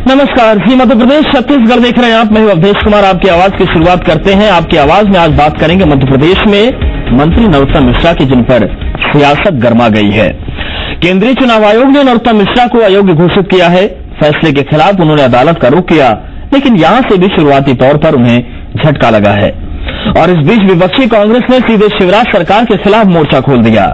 नमस्कार जी, मध्य प्रदेश छत्तीसगढ़ देख रहे हैं आप। मैं हूं अवधेश कुमार। आपकी आवाज की शुरुआत करते हैं। आपकी आवाज में आज बात करेंगे मध्य प्रदेश में मंत्री नरोत्तम मिश्रा की, जिन पर सियासत गरमा गई है। केंद्रीय चुनाव आयोग ने नरोत्तम मिश्रा को अयोग्य घोषित किया है। फैसले के खिलाफ उन्होंने अदालत का रुख किया, लेकिन यहां से भी शुरुआती तौर पर उन्हें झटका लगा है। और इस बीच विपक्षी कांग्रेस ने सीधे शिवराज सरकार के खिलाफ मोर्चा खोल दिया।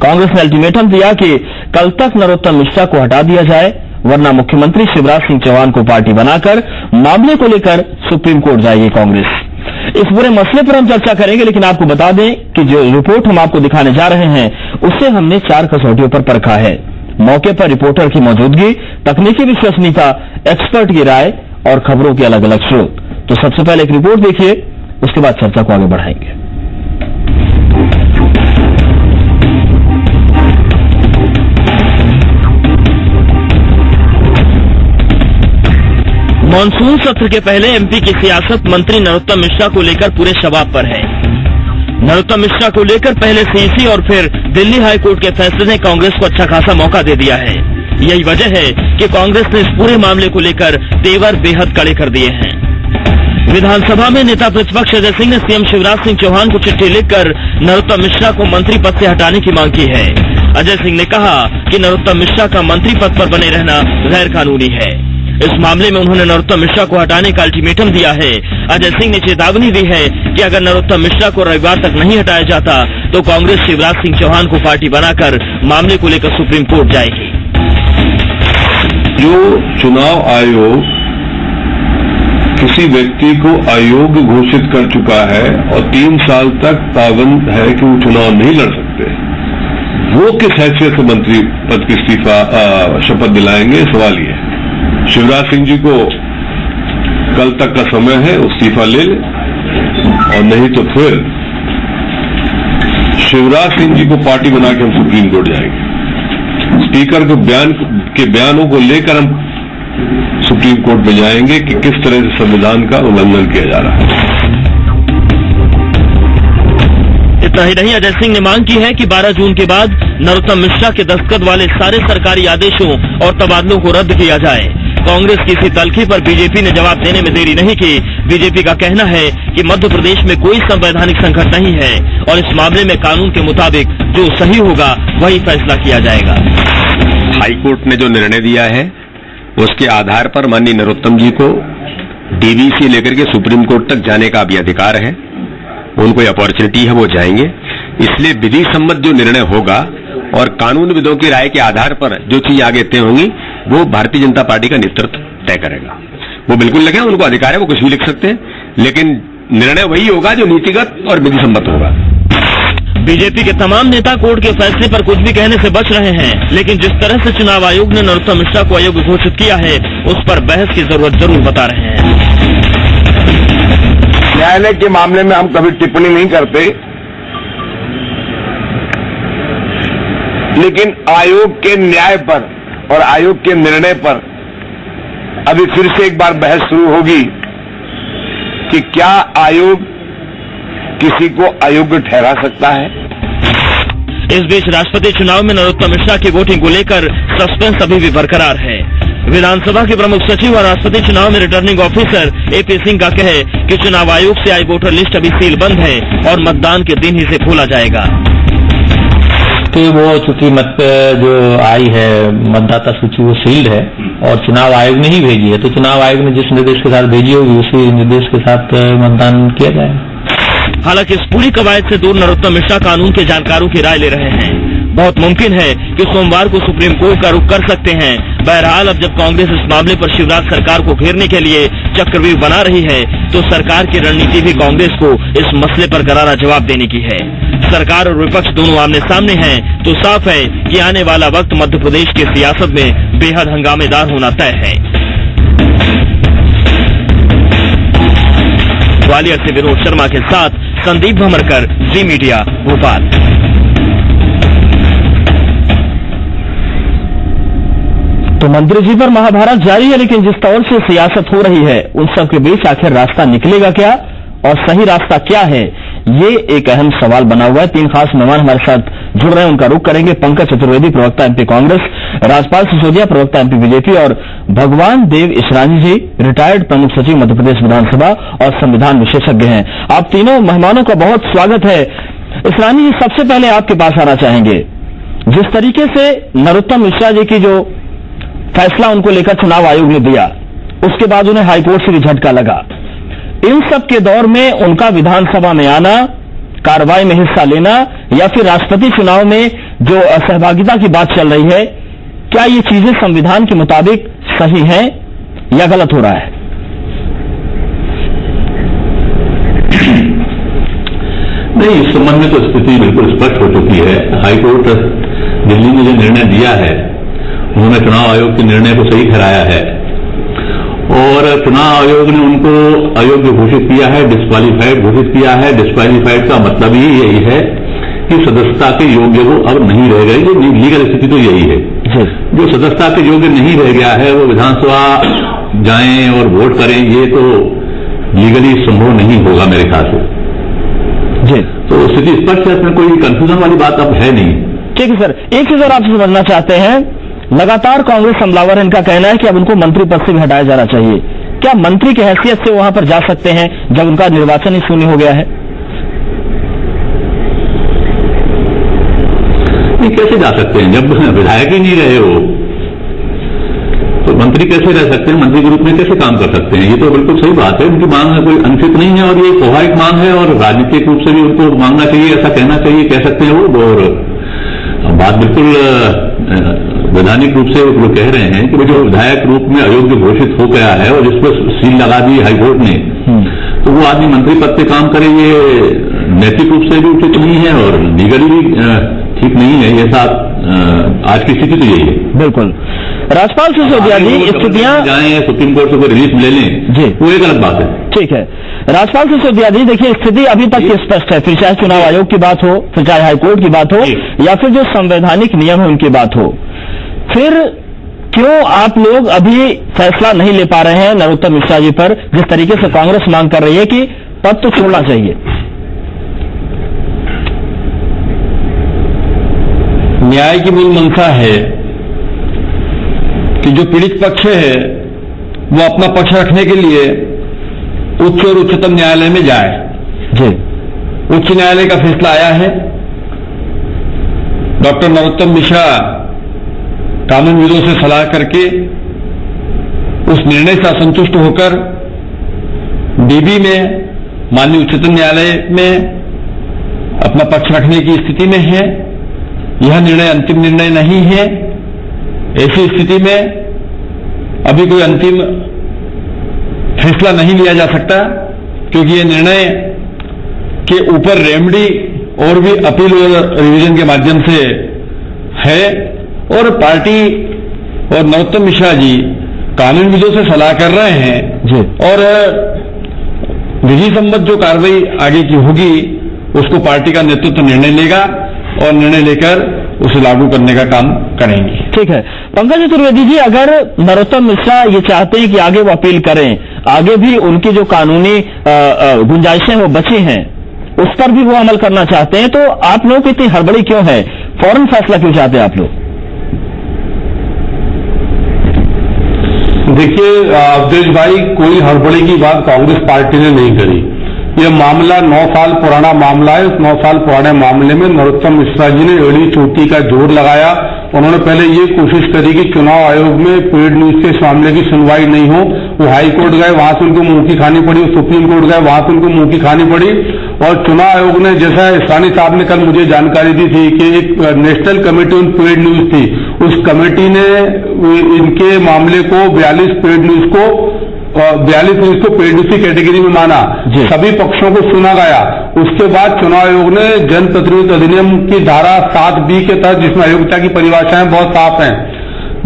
कांग्रेस ने अल्टीमेटम दिया कि कल तक नरोत्तम मिश्रा को हटा दिया जाए, वरना मुख्यमंत्री शिवराज सिंह चौहान को पार्टी बनाकर मामले को लेकर सुप्रीम कोर्ट जाएगी कांग्रेस। इस पूरे मसले पर हम चर्चा करेंगे, लेकिन आपको बता दें कि जो रिपोर्ट हम आपको दिखाने जा रहे हैं उससे हमने 4 कसौटियों पर परखा है। मौके पर रिपोर्टर की मौजूदगी, तकनीकी विश्वसनीयता, एक्सपर्ट की राय और खबरों के अलग अलग स्रोत। तो सबसे पहले एक रिपोर्ट देखिए, उसके बाद चर्चा को आगे बढ़ाएंगे। मानसून सत्र के पहले एमपी की सियासत मंत्री नरोत्तम मिश्रा को लेकर पूरे शबाब पर है। नरोत्तम मिश्रा को लेकर पहले सीईसी और फिर दिल्ली हाई कोर्ट के फैसले ने कांग्रेस को अच्छा खासा मौका दे दिया है। यही वजह है कि कांग्रेस ने इस पूरे मामले को लेकर तेवर बेहद कड़े कर दिए हैं। विधानसभा में नेता प्रतिपक्ष अजय सिंह ने सीएम शिवराज सिंह चौहान को चिट्ठी लिखकर नरोत्तम मिश्रा को मंत्री पद से हटाने की मांग की है। अजय सिंह ने कहा कि नरोत्तम मिश्रा का मंत्री पद पर बने रहना गैर कानूनी है। इस मामले में उन्होंने नरोत्तम मिश्रा को हटाने का अल्टीमेटम दिया है। अजय सिंह ने चेतावनी दी है कि अगर नरोत्तम मिश्रा को रविवार तक नहीं हटाया जाता तो कांग्रेस शिवराज सिंह चौहान को पार्टी बनाकर मामले को लेकर सुप्रीम कोर्ट जाएगी। जो चुनाव आयोग किसी व्यक्ति को अयोग्य घोषित कर चुका है और 3 साल तक पाबंद है कि वो चुनाव नहीं लड़ सकते, वो किस हैसियत से मंत्री पद की शपथ दिलाएंगे? सवाल ये है। शिवराज सिंह जी को कल तक का समय है, इस्तीफा ले ले, और नहीं तो फिर शिवराज सिंह जी को पार्टी बना के हम सुप्रीम कोर्ट जाएंगे। स्पीकर के बयानों को लेकर हम सुप्रीम कोर्ट में जाएंगे कि किस तरह से संविधान का उल्लंघन किया जा रहा है। इतना ही नहीं, अजय सिंह ने मांग की है कि 12 जून के बाद नरोत्तम मिश्रा के दस्तखत वाले सारे सरकारी आदेशों और तबादलों को रद्द किया जाए। कांग्रेस की इसी तल्खी पर बीजेपी ने जवाब देने में देरी नहीं की। बीजेपी का कहना है कि मध्य प्रदेश में कोई संवैधानिक संकट नहीं है और इस मामले में कानून के मुताबिक जो सही होगा वही फैसला किया जाएगा। हाईकोर्ट ने जो निर्णय दिया है उसके आधार पर माननीय नरोत्तम जी को डीवीसी लेकर के सुप्रीम कोर्ट तक जाने का भी अधिकार है। उनको अपॉर्चुनिटी है, वो जाएंगे। इसलिए विधि सम्मत जो निर्णय होगा और कानूनविदों की राय के आधार पर जो चीज आगे तय होंगी वो भारतीय जनता पार्टी का नेतृत्व तय करेगा। वो बिल्कुल लगे, उनको अधिकार है, वो कुछ भी लिख सकते हैं, लेकिन निर्णय वही होगा जो नीतिगत और विधि सम्मत होगा। बीजेपी के तमाम नेता कोर्ट के फैसले पर कुछ भी कहने से बच रहे हैं, लेकिन जिस तरह से चुनाव आयोग ने नरोत्तम मिश्रा को अयोग्य घोषित किया है उस पर बहस की जरूरत जरूर बता रहे हैं। न्यायालय के मामले में हम कभी टिप्पणी नहीं करते, लेकिन आयोग के न्याय पर और आयोग के निर्णय पर अभी फिर से एक बार बहस शुरू होगी कि क्या आयोग किसी को अयोग्य ठहरा सकता है। इस बीच राष्ट्रपति चुनाव में नरोत्तम मिश्रा की वोटिंग को लेकर सस्पेंस अभी भी बरकरार है। विधानसभा के प्रमुख सचिव और राष्ट्रपति चुनाव में रिटर्निंग ऑफिसर एपी सिंह का कहे कि चुनाव आयोग से आई वोटर लिस्ट अभी सील बंद है और मतदान के दिन ही से खोला जाएगा। कि वो चूंकि जो आई है मतदाता सूची वो सील्ड है और चुनाव आयोग ने ही भेजी है, तो चुनाव आयोग ने जिस निर्देश के साथ भेजी होगी उसी निर्देश के साथ मतदान किया जाएगा। हालांकि इस पूरी कवायद से दूर नरोत्तम मिश्रा कानून के जानकारों की राय ले रहे हैं। बहुत मुमकिन है कि सोमवार को सुप्रीम कोर्ट का रुख कर सकते हैं। बहरहाल अब जब कांग्रेस इस मामले पर शिवराज सरकार को घेरने के लिए चक्रव्यूह बना रही है तो सरकार की रणनीति भी कांग्रेस को इस मसले पर करारा जवाब देने की है। सरकार और विपक्ष दोनों आमने सामने हैं, तो साफ है कि आने वाला वक्त मध्य प्रदेश की सियासत में बेहद हंगामेदार होना तय है। ग्वालियर से विनोद शर्मा के साथ संदीप भमरकर, जी मीडिया, भोपाल। तो मंत्री जी पर महाभारत जारी है, लेकिन जिस तौर से सियासत हो रही है उन सब के बीच आखिर रास्ता निकलेगा क्या और सही रास्ता क्या है, ये एक अहम सवाल बना हुआ है। 3 खास मेहमान हमारे साथ जुड़ रहे हैं, उनका रुख करेंगे। पंकज चतुर्वेदी, प्रवक्ता एमपी कांग्रेस, राजपाल सिसोदिया, प्रवक्ता एमपी बीजेपी, और भगवान देव ईसरानी जी, रिटायर्ड प्रमुख सचिव मध्य प्रदेश विधानसभा और संविधान विशेषज्ञ हैं। आप तीनों मेहमानों का बहुत स्वागत है। ईसरानी जी, सबसे पहले आपके पास आना चाहेंगे। जिस तरीके से नरोत्तम मिश्रा जी की जो फैसला उनको लेकर चुनाव आयोग ने दिया, उसके बाद उन्हें हाईकोर्ट से भी झटका लगा। इन सब के दौर में उनका विधानसभा में आना, कार्रवाई में हिस्सा लेना, या फिर राष्ट्रपति चुनाव में जो सहभागिता की बात चल रही है, क्या ये चीजें संविधान के मुताबिक सही हैं या गलत हो रहा है? नहीं, इस संबंध में तो स्थिति बिल्कुल स्पष्ट हो चुकी है। हाईकोर्ट दिल्ली ने जो निर्णय दिया है, उन्होंने चुनाव आयोग के निर्णय को सही ठहराया है और चुनाव आयोग ने उनको अयोग्य घोषित किया है, डिस्क्वालीफाइड घोषित किया है। डिस्क्वालीफाइड का मतलब ही यही है कि सदस्यता के योग्य वो अब नहीं रह गए। ये लीगल स्थिति तो यही है। जो सदस्यता के योग्य नहीं रह गया है वो विधानसभा जाएं और वोट करें, ये तो लीगली संभव नहीं होगा मेरे ख्याल से। जी, तो स्थिति स्पष्ट है, इसमें कोई कंफ्यूजन वाली बात अब है नहीं। ठीक है सर, एक चीज और आपसे समझना चाहते हैं। लगातार कांग्रेस हमलावर है, इनका कहना है कि अब उनको मंत्री पद से भी हटाया जाना चाहिए। क्या मंत्री की हैसियत से वहां पर जा सकते हैं जब उनका निर्वाचन ही शून्य हो गया है? कैसे जा सकते हैं जब विधायक ही नहीं रहे हो, तो मंत्री कैसे रह सकते हैं? मंत्री के रूप में कैसे काम कर सकते हैं? ये तो बिल्कुल सही बात है। उनकी मांग कोई अनुचित नहीं है और ये स्वाभाविक मांग है और राजनीतिक रूप से भी उनको मांगना चाहिए, ऐसा कहना चाहिए, कह सकते हैं वो। और बात बिल्कुल वैधानिक रूप से वो लोग कह रहे हैं कि जो विधायक रूप में अयोग्य घोषित हो गया है और जिस पर सील लगा दी हाईकोर्ट ने, तो वो आदमी मंत्री पद पे काम करे, ये नैतिक रूप से भी उचित नहीं है और लीगली भी ठीक नहीं है। ये साथ आज की स्थिति तो यही है। बिल्कुल। राजपाल सिसोदिया जी, स्थितियां जाए सुप्रीम कोर्ट से कोई रिलीफ ले लें जी, वो एक गलत बात है। ठीक है। राजपाल सिसोदिया जी, देखिए स्थिति अभी तक स्पष्ट है, फिर चाहे चुनाव आयोग की बात हो, फिर चाहे हाईकोर्ट की बात हो, या फिर जो संवैधानिक नियम है उनकी बात हो, फिर क्यों आप लोग अभी फैसला नहीं ले पा रहे हैं नरोत्तम मिश्रा जी पर, जिस तरीके से कांग्रेस मांग कर रही है कि पद तो छोड़ना चाहिए? न्याय की मूल मंशा है कि जो पीड़ित पक्ष है वो अपना पक्ष रखने के लिए उच्च और उच्चतम न्यायालय में जाए। जी, उच्च न्यायालय का फैसला आया है। डॉक्टर नरोत्तम मिश्रा कानूनविदों से सलाह करके उस निर्णय से असंतुष्ट होकर डीबी में माननीय उच्चतम न्यायालय में अपना पक्ष रखने की स्थिति में है। यह निर्णय अंतिम निर्णय नहीं है। ऐसी स्थिति में अभी कोई अंतिम फैसला नहीं लिया जा सकता, क्योंकि यह निर्णय के ऊपर रेमडी और भी अपील और रिवीजन के माध्यम से है। और पार्टी और नरोत्तम मिश्रा जी कानूनविदों से सलाह कर रहे हैं जी, और विधि सम्मत जो कार्रवाई आगे की होगी उसको पार्टी का नेतृत्व निर्णय लेगा और निर्णय लेकर उसे लागू करने का काम करेंगे। ठीक है। पंकज चतुर्वेदी जी, अगर नरोत्तम मिश्रा ये चाहते हैं कि आगे वो अपील करें, आगे भी उनकी जो कानूनी गुंजाइशें वो बची हैं उस पर भी वो अमल करना चाहते हैं, तो आप लोगों की इतनी हड़बड़ी क्यों है? फौरन फैसला क्यों चाहते हैं आप लोग? देखिए अवधेश भाई, कोई हड़बड़ी की बात कांग्रेस पार्टी ने नहीं करी। ये मामला 9 साल पुराना मामला है। उस 9 साल पुराने मामले में नरोत्तम मिश्रा जी ने एड़ी चोटी का जोर लगाया। उन्होंने पहले ये कोशिश करी कि चुनाव आयोग में पेड न्यूज के इस मामले की सुनवाई नहीं हो। वो हाई कोर्ट गए, वहां से उनको मुंह की खानी पड़ी। सुप्रीम कोर्ट गए, वहां से उनको मुंह की खानी पड़ी। और चुनाव आयोग ने, जैसा ईसरानी साहब ने कल मुझे जानकारी दी थी कि एक national committee on paid news थी, उस कमेटी ने इनके मामले को 42 पेड न्यूज को 42 न्यूज को पेड न्यूज की कैटेगरी में माना। सभी पक्षों को सुना गया। उसके बाद चुनाव आयोग ने जनप्रतिनिधित्व अधिनियम की धारा 7B के तहत, जिसमें अयोग्यता की परिभाषाएं बहुत साफ हैं,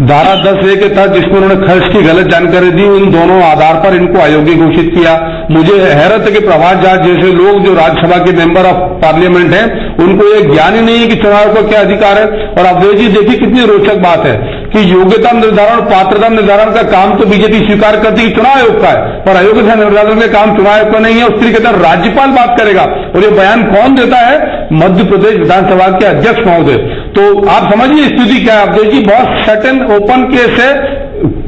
धारा 10A के तहत जिसमें उन्होंने खर्च की गलत जानकारी दी, उन दोनों आधार पर इनको अयोग्य घोषित किया। मुझे हैरत है कि प्रभात झा जैसे लोग जो राज्यसभा के मेंबर ऑफ पार्लियामेंट हैं, उनको ये ज्ञान ही नहीं है कि चुनाव का क्या अधिकार है। और अवधेश जी, देखिए कितनी रोचक बात है कि योग्यता निर्धारण, पात्रता निर्धारण का काम तो बीजेपी स्वीकार करती है कि चुनाव आयोग का है, पर अयोग्यता निर्धारण का काम चुनाव आयोग का नहीं है। उस तरीके से राज्यपाल बात करेगा। और ये बयान कौन देता है? मध्य प्रदेश विधानसभा के अध्यक्ष महोदय। तो आप समझिए स्थिति क्या है। आप देखिए बहुत सटन ओपन केस है,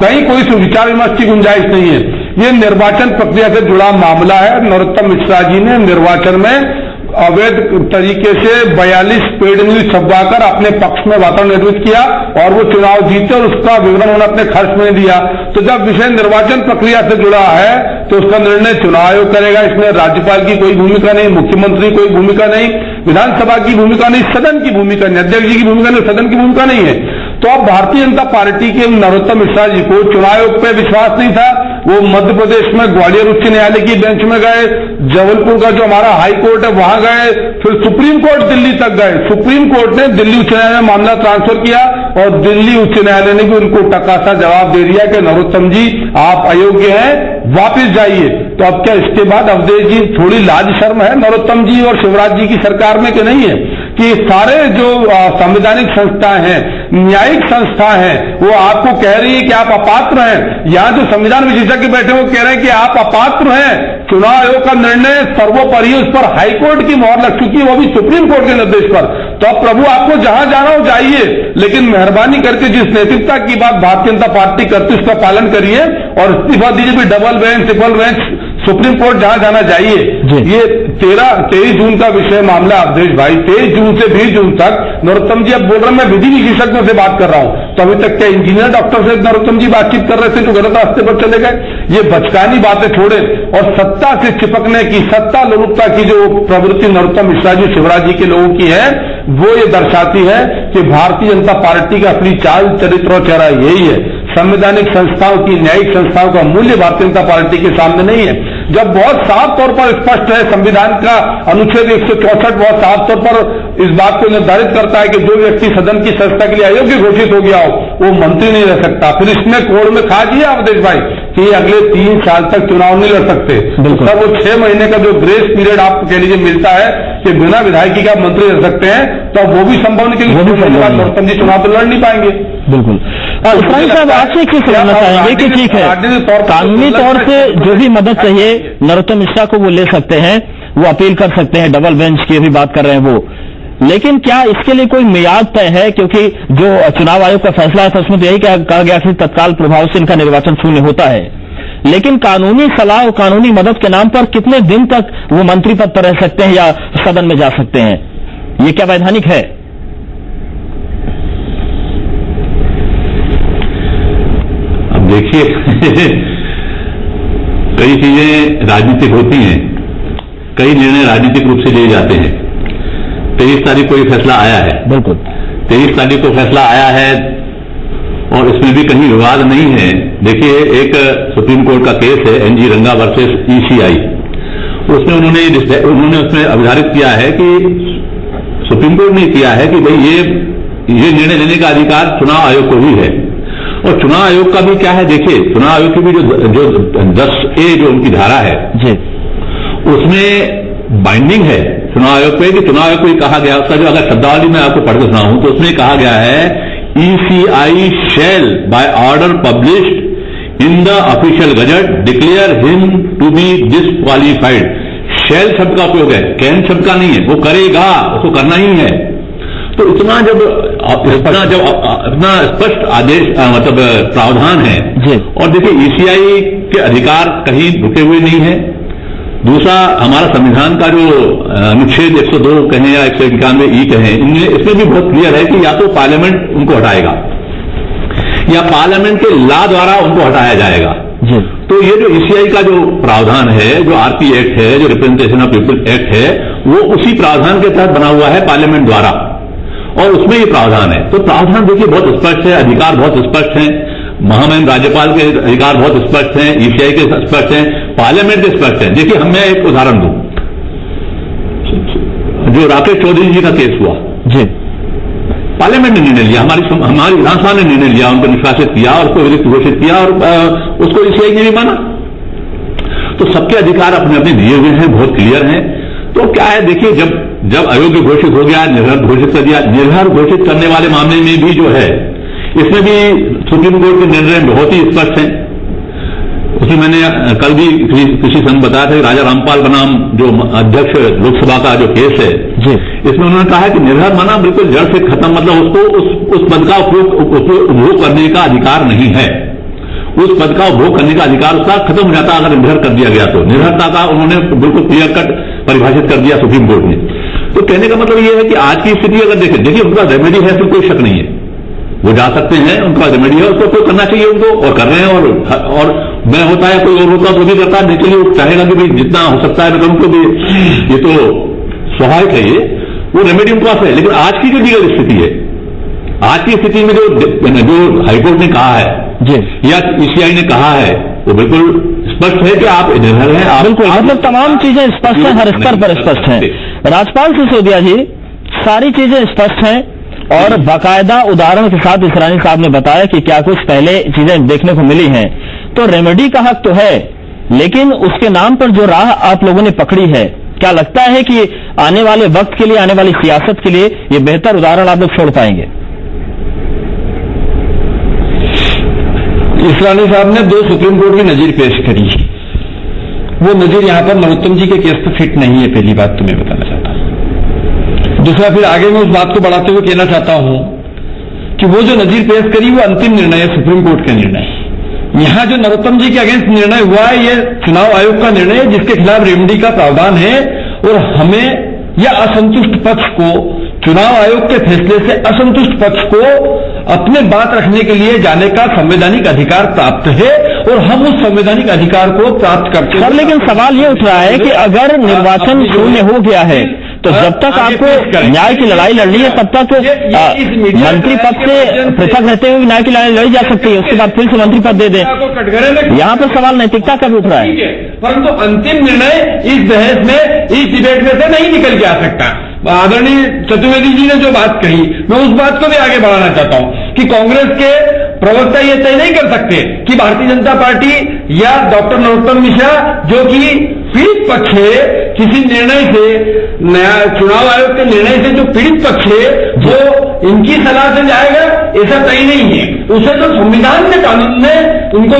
कहीं कोई विचार विमर्श की गुंजाइश नहीं है। ये निर्वाचन प्रक्रिया से जुड़ा मामला है। नरोत्तम मिश्रा जी ने निर्वाचन में अवैध तरीके से 42 पेड न्यूज छपवाकर अपने पक्ष में वातावरण निर्मित किया और वो चुनाव जीते और उसका विवरण उन्होंने अपने खर्च में दिया। तो जब विषय निर्वाचन प्रक्रिया से जुड़ा है तो उसका निर्णय चुनाव आयोग करेगा। इसमें राज्यपाल की कोई भूमिका नहीं, मुख्यमंत्री कोई भूमिका नहीं, विधानसभा की भूमिका नहीं, सदन की भूमिका नहीं, अध्यक्ष जी की भूमिका नहीं, सदन की भूमिका नहीं है। तो अब भारतीय जनता पार्टी के नरोत्तम मिश्रा जी को चुनाव आयोग पे विश्वास नहीं था। वो मध्य प्रदेश में ग्वालियर उच्च न्यायालय की बेंच में गए, जबलपुर का जो हमारा हाई कोर्ट है वहां गए, फिर सुप्रीम कोर्ट दिल्ली तक गए। सुप्रीम कोर्ट ने दिल्ली उच्च न्यायालय में मामला ट्रांसफर किया और दिल्ली उच्च न्यायालय ने भी उनको टकासा जवाब दे दिया कि नरोत्तम जी आप अयोग्य हैं, वापिस जाइए। तो अब क्या इसके बाद अवधेश जी थोड़ी लाज शर्म है नरोत्तम जी और शिवराज जी की सरकार में कि नहीं है कि सारे जो संवैधानिक संस्थाएं हैं, न्यायिक संस्था हैं, वो आपको कह रही है कि आप अपात्र हैं। यहां जो संविधान विशेषज्ञ बैठे वो कह रहे हैं कि आप अपात्र हैं। चुनाव आयोग का निर्णय सर्वोपरि, उस पर हाईकोर्ट की मोहर लग चुकी है, वो भी सुप्रीम कोर्ट के निर्देश पर। तो अब प्रभु आपको जहां जाना हो जाइए, लेकिन मेहरबानी करके जिस नैतिकता की बात भारतीय जनता पार्टी करती है उसका पालन करिए और इस्तीफा दीजिए भी। Double bench, triple bench, supreme court जहां जाना जाइए। ये 23 जून का विषय मामला अवधेश भाई, 23 जून से 20 जून तक नरोत्तम जी अब बोल रहे हैं मैं विधि विशेषज्ञों से बात कर रहा हूं। तो अभी तक क्या इंजीनियर डॉक्टर से नरोत्तम जी बातचीत कर रहे थे जो गलत रास्ते पर चले गए? ये बचकानी बातें छोड़े और सत्ता से चिपकने की, सत्ता लोलुपता की जो प्रवृत्ति नरोत्तम मिश्रा जी, शिवराज जी के लोगों की है, वो ये दर्शाती है कि भारतीय जनता पार्टी का असली चाल, चरित्र और चेहरा यही है। संवैधानिक संस्थाओं की, न्यायिक संस्थाओं का मूल्य भारतीय जनता पार्टी के सामने नहीं है। जब बहुत साफ तौर पर स्पष्ट है, संविधान का अनुच्छेद 164 बहुत साफ तौर पर इस बात को निर्धारित करता है कि जो व्यक्ति सदन की सदस्यता के लिए अयोग्य घोषित हो गया हो वो मंत्री नहीं रह सकता। फिर इसमें कोड में खा दिया अवधेश भाई कि अगले 3 साल तक चुनाव नहीं लड़ सकते। सर वो 6 महीने का जो ग्रेस पीरियड आपको कह लीजिए मिलता है कि बिना विधायकी का मंत्री रह सकते हैं, तो वो भी संभव नहीं क्योंकि नरोत्तम जी चुनाव तो लड़ नहीं पाएंगे। बिल्कुल। इस्माइल साहब आपसे क्या समझना चाहेंगे कि ठीक है, कानूनी तौर से जो भी मदद चाहिए नरोत्तम मिश्रा को वो ले सकते हैं, वो अपील कर सकते हैं, डबल बेंच की भी बात कर रहे हैं वो, लेकिन क्या इसके लिए कोई मियाद तय है? क्योंकि जो चुनाव आयोग का फैसला है उसमें तो यही कहा गया कि तत्काल प्रभाव से इनका निर्वाचन शून्य होता है, लेकिन कानूनी सलाह और कानूनी मदद के नाम पर कितने दिन तक वो मंत्री पद पर रह सकते हैं या सदन में जा सकते हैं? ये क्या वैधानिक है? अब देखिए कई चीजें राजनीतिक होती हैं, कई निर्णय राजनीतिक रूप से लिए जाते हैं। 23 तारीख को ये फैसला आया है, बिल्कुल 23 तारीख को फैसला आया है और इसमें भी कहीं विवाद नहीं है। देखिए एक सुप्रीम कोर्ट का केस है एनजी रंगा वर्सेस ईसीआई, उसमें उन्होंने उसमें अवधारित किया है कि सुप्रीम कोर्ट ने किया है कि भाई ये निर्णय लेने का अधिकार चुनाव आयोग को भी है। और चुनाव आयोग का भी क्या है, देखिए चुनाव आयोग की भी जो 10A जो उनकी धारा है जी, उसमें बाइंडिंग है चुनाव आयोग पे कि चुनाव आयोग को कहा गया, उसका जो अगर शब्दावली में आपको पढ़ के सुनाऊं तो उसमें कहा गया है ECI shall by order published in the official gazette declare him to be disqualified। shall शब्द का उपयोग है, can शब्द का नहीं है, वो करेगा, उसको करना ही है। तो इतना स्पष्ट आदेश मतलब प्रावधान है जी। और देखिए ECI के अधिकार कहीं रुके हुए नहीं है। दूसरा हमारा संविधान का जो अनुच्छेद 102 कहें या 191E कहें, इनमें इसमें भी बहुत क्लियर है कि या तो पार्लियामेंट उनको हटाएगा या पार्लियामेंट के लॉ द्वारा उनको हटाया जाएगा जी। तो ये जो ECI का जो प्रावधान है, जो RP एक्ट है, जो रिप्रेजेंटेशन ऑफ पीपल एक्ट है, वो उसी प्रावधान के तहत बना हुआ है पार्लियामेंट द्वारा और उसमें ये प्रावधान है। तो प्रावधान देखिए बहुत स्पष्ट है, अधिकार बहुत स्पष्ट है, महामहिम राज्यपाल के अधिकार बहुत स्पष्ट हैं, ECI के स्पष्ट हैं, पार्लियामेंट के स्पष्ट हैं। देखिए मैं एक उदाहरण दूं, जो राकेश चौधरी जी का केस हुआ जी, पार्लियामेंट ने निर्णय लिया, हमारी विधानसभा ने निर्णय लिया, उनको निष्कासित किया और उसको विधिक घोषित किया और उसको ECI ने भी माना। तो सबके अधिकार अपने अपने दिए हुए हैं, बहुत क्लियर हैं। तो क्या है, देखिए जब अयोग्य घोषित हो गया, निर्भर घोषित कर दिया, निर्भर घोषित करने वाले मामले में भी जो है इसमें भी सुप्रीम कोर्ट के निर्णय बहुत ही स्पष्ट हैं। उसमें मैंने कल भी किसी समय बताया था कि राजा रामपाल बनाम जो अध्यक्ष लोकसभा का जो केस है जी, इसमें उन्होंने कहा है कि निर्भर माना बिल्कुल जड़ से खत्म, मतलब उसको उस पद का उपभोग करने का अधिकार नहीं है, उस पद का उपभोग करने का अधिकार उसका खत्म हो जाता अगर निर्भर कर दिया गया तो। निर्भरता का उन्होंने बिल्कुल क्लियर कट परिभाषित कर दिया सुप्रीम कोर्ट ने। तो कहने का मतलब यह है कि आज की स्थिति अगर देखिए उनका रेमेडी है तो कोई शक नहीं है, वो जा सकते हैं, उनका रेमेडी है, उसको कोई करना चाहिए उनको, और कर रहे हैं। और मैं होता है कोई और होता तो भी करता है, चलिए वो चाहेगा कि भाई जितना हो सकता है मैं उनको भी, ये तो स्वाभाविक है, ये वो रेमेडी उनके पास है। लेकिन आज की जो लीगल स्थिति है, आज की स्थिति में जो हाईकोर्ट ने कहा है जी या ईसीआई ने कहा है, वो बिल्कुल स्पष्ट है कि आप निर्भर हैं। बिल्कुल, मतलब तमाम चीजें स्पष्ट हैं, हर स्तर पर स्पष्ट हैं। राजपाल सिसोदिया जी, सारी चीजें स्पष्ट हैं और बाकायदा उदाहरण के साथ इसरानी साहब ने बताया कि क्या कुछ पहले चीजें देखने को मिली हैं। तो रेमेडी का हक तो है, लेकिन उसके नाम पर जो राह आप लोगों ने पकड़ी है, क्या लगता है कि आने वाले वक्त के लिए, आने वाली सियासत के लिए ये बेहतर उदाहरण आप लोग छोड़ पाएंगे? इसरानी साहब ने 2 सुप्रीम कोर्ट की नजीर पेश करी, वो नजीर यहां पर नरोत्तम जी के केस पर फिट नहीं है, पहली बात तो मैं बताना चाहता हूं। दूसरा, फिर आगे मैं उस बात को बढ़ाते हुए कहना चाहता हूं कि वो जो नजीर पेश करी वो अंतिम निर्णय है, सुप्रीम कोर्ट का निर्णय। यहां जो नरोत्तम जी के अगेंस्ट निर्णय हुआ है, ये चुनाव आयोग का निर्णय है, जिसके खिलाफ रेमेडी का प्रावधान है। और हमें या असंतुष्ट पक्ष को, चुनाव आयोग के फैसले से असंतुष्ट पक्ष को अपने बात रखने के लिए जाने का संवैधानिक अधिकार प्राप्त है, और हम उस संवैधानिक अधिकार को प्राप्त करते हैं। सर, लेकिन सवाल ये उठ रहा है कि अगर निर्वाचन शून्य हो गया है तो जब तक आपको न्याय की लड़ाई लड़नी है, तब तक मंत्री पद से पृथक रहते हुए न्याय की लड़ाई लड़ी जा सकती है, उसके बाद फिर से मंत्री पद दे दें। यहाँ पर सवाल नैतिकता का भी उठ रहा है। परंतु अंतिम निर्णय इस बहस में, इस डिबेट में से नहीं निकल के आ सकता। आदरणीय चतुर्वेदी जी ने जो बात कही, मैं उस बात को भी आगे बढ़ाना चाहता हूं कि कांग्रेस के प्रवक्ता ये तय नहीं कर सकते कि भारतीय जनता पार्टी या डॉक्टर नरोत्तम मिश्रा, जो कि पीड़ित पक्ष है, किसी निर्णय से, नया चुनाव आयोग के निर्णय से जो पीड़ित पक्ष है, वो इनकी सलाह से जाएगा, ऐसा तय नहीं है। उसे तो संविधान के कानून ने उनको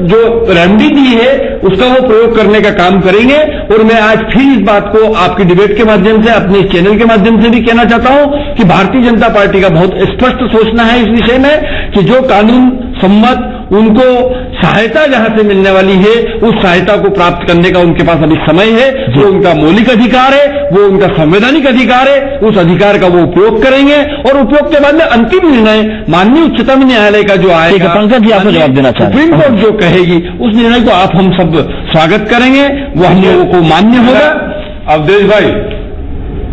जो रेमेडी दी है, उसका वो प्रयोग करने का काम करेंगे। और मैं आज फिर इस बात को आपकी डिबेट के माध्यम से, अपने चैनल के माध्यम से भी कहना चाहता हूं कि भारतीय जनता पार्टी का बहुत स्पष्ट सोचना है इस विषय में कि जो कानून सम्मत उनको सहायता जहां से मिलने वाली है, उस सहायता को प्राप्त करने का उनके पास अभी समय है। वो उनका मौलिक अधिकार है, वो उनका संवैधानिक अधिकार है, उस अधिकार का वो उपयोग करेंगे। और उपयोग के बाद में अंतिम निर्णय माननीय उच्चतम न्यायालय का जो आएगा, पंकज जी आपको जवाब देना चाहिए, सुप्रीम कोर्ट जो कहेगी, उस निर्णय को आप हम सब स्वागत करेंगे, वो हम लोगों को मान्य होगा। अवधेश भाई,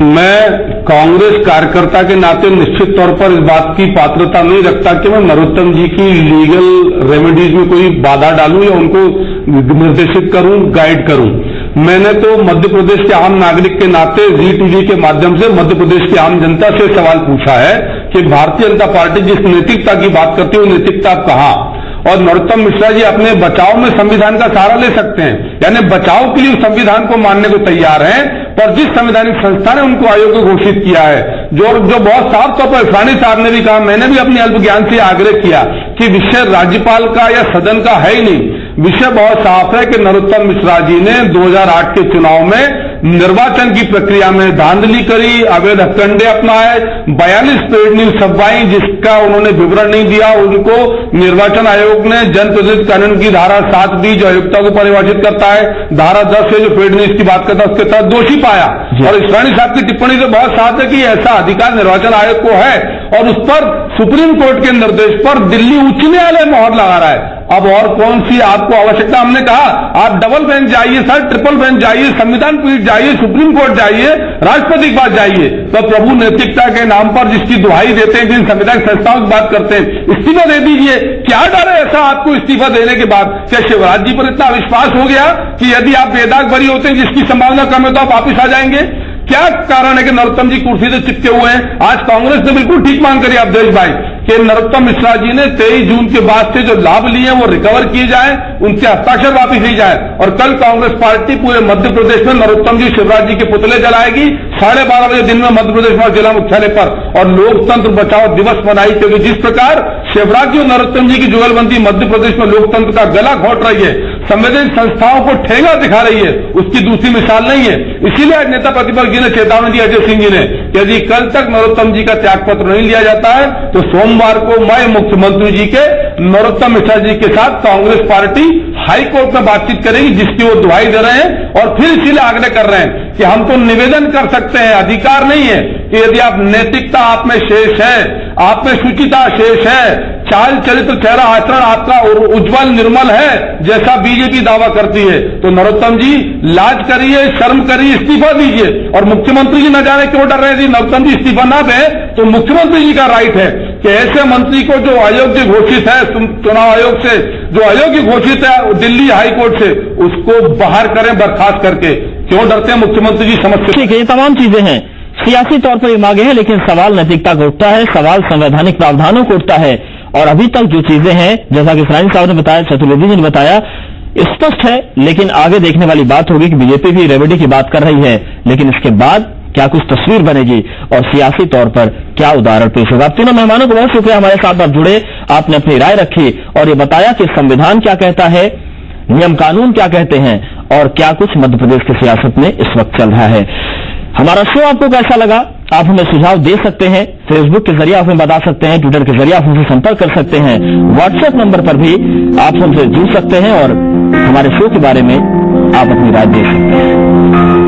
मैं कांग्रेस कार्यकर्ता के नाते निश्चित तौर पर इस बात की पात्रता नहीं रखता कि मैं नरोत्तम जी की लीगल रेमेडीज में कोई बाधा डालूं या उनको निर्देशित करूं, गाइड करूं। मैंने तो मध्य प्रदेश के आम नागरिक के नाते जी टीवी के माध्यम से मध्य प्रदेश की आम जनता से सवाल पूछा है कि भारतीय जनता पार्टी जिस नैतिकता की बात करती है, वो नैतिकता कहां? और नरोत्तम मिश्रा जी अपने बचाव में संविधान का सहारा ले सकते हैं, यानी बचाव के लिए संविधान को मानने को तैयार हैं, पर जिस संवैधानिक संस्था ने उनको अयोग्य घोषित किया है, जो बहुत साफ तौर पर इसरानी साहब ने भी कहा, मैंने भी अपने अल्प ज्ञान से आग्रह किया कि विषय राज्यपाल का या सदन का है ही नहीं। विषय बहुत साफ है कि नरोत्तम मिश्रा जी ने 2008 के चुनाव में निर्वाचन की प्रक्रिया में धांधली करी, अवैध हथकंडे अपनाए, 42 पेड न्यूज छपवाई जिसका उन्होंने विवरण नहीं दिया। उनको निर्वाचन आयोग ने जनप्रतिनिधि कानून की धारा 7B जो आयुक्ता को परिभाषित करता है, धारा 10 से जो पेड न्यूज की बात करता है, उसके तहत दोषी पाया। और इसरानी साहब की टिप्पणी तो बहुत साफ है कि ऐसा अधिकार निर्वाचन आयोग को है, और उस पर सुप्रीम कोर्ट के निर्देश पर दिल्ली उच्च न्यायालय मोहर लगा रहा है। अब और कौन सी आपको आवश्यकता? हमने कहा आप डबल बेंच जाइए सर, ट्रिपल बेंच जाइए, संविधान पीठ जाइए, सुप्रीम कोर्ट जाइए, राष्ट्रपति के पास जाइए। तो प्रभु नैतिकता के नाम पर जिसकी दुहाई देते हैं, जिन संवैधानिक संस्थाओं की बात करते हैं, इस्तीफा दे दीजिए। क्या डर है ऐसा आपको इस्तीफा देने के बाद? क्या शिवराज जी पर इतना विश्वास हो गया कि यदि आप बेदाग बरी होते हैं, जिसकी संभावना कम है, तो आप वापिस आ जाएंगे? क्या कारण है कि नरोत्तम जी कुर्सी से चिपके हुए हैं? आज कांग्रेस ने बिल्कुल ठीक मांग करी अवधेश भाई कि नरोत्तम मिश्रा जी ने 23 जून के बाद से जो लाभ लिए वो रिकवर किए जाए, उनके हस्ताक्षर वापिस ली जाए। और कल कांग्रेस पार्टी पूरे मध्य प्रदेश में नरोत्तम जी, शिवराज जी के पुतले जलाएगी 12:30 बजे दिन में मध्य प्रदेश में जिला मुख्यालय पर, और लोकतंत्र बचाओ दिवस मनाई। क्योंकि जिस प्रकार शिवराज जी और नरोत्तम जी की जुगलबंदी मध्य प्रदेश में लोकतंत्र का गला घोट रही है, संवैधानिक संस्थाओं को ठेंगा दिखा रही है, उसकी दूसरी मिसाल नहीं है। इसीलिए आज नेता प्रतिपक्ष जी ने चेतावनी दी, अजय सिंह जी ने, कि यदि कल तक नरोत्तम जी का त्यागपत्र नहीं लिया जाता है तो सोमवार को मैं मुख्यमंत्री जी के नरोत्तम मिश्रा जी के साथ कांग्रेस पार्टी हाईकोर्ट में बातचीत करेगी, जिसकी वो दुहाई दे रहे हैं। और फिर इसीलिए आग्रह कर रहे हैं कि हम तो निवेदन कर सकते हैं, अधिकार नहीं है कि यदि आप नैतिकता आप में शेष है, आप में शुचिता शेष है, चाल चरित्र चेहरा आचरण आपका उज्जवल निर्मल है जैसा बीजेपी दावा करती है, तो नरोत्तम जी लाज करिए, शर्म करिए, इस्तीफा दीजिए। और मुख्यमंत्री जी न जाने क्यों डर रहे हैं, नरोत्तम जी इस्तीफा ना दें तो मुख्यमंत्री जी का राइट है कि ऐसे मंत्री को जो अयोग्य घोषित है चुनाव आयोग से, जो अयोग्य घोषित है दिल्ली हाईकोर्ट से, उसको बाहर करें बर्खास्त करके। क्यों डरते हैं मुख्यमंत्री जी, समझते? ठीक है, ये तमाम चीजें हैं, सियासी तौर पर ये मांगे हैं, लेकिन सवाल नैतिकता को उठता है, सवाल संवैधानिक प्रावधानों को उठता है। और अभी तक जो चीजें हैं, जैसा कि सरानी साहब ने बताया, चतुर्वेदी जी ने बताया, स्पष्ट है। लेकिन आगे देखने वाली बात होगी कि बीजेपी भी रेमेडी की बात कर रही है, लेकिन इसके बाद क्या कुछ तस्वीर बनेगी और सियासी तौर पर क्या उदाहरण पेश होगा। आप तीनों मेहमानों को बहुत शुक्रिया, हमारे साथ आप जुड़े, आपने अपनी राय रखी और ये बताया कि संविधान क्या कहता है, नियम कानून क्या कहते हैं और क्या कुछ मध्य प्रदेश की सियासत में इस वक्त चल रहा है। हमारा शो आपको कैसा लगा, आप हमें सुझाव दे सकते हैं, फेसबुक के जरिए आप हमें बता सकते हैं, ट्विटर के जरिए आप हमसे संपर्क कर सकते हैं, व्हाट्सएप नंबर पर भी आप हमसे जुड़ सकते हैं और हमारे शो के बारे में आप अपनी राय दे सकते हैं।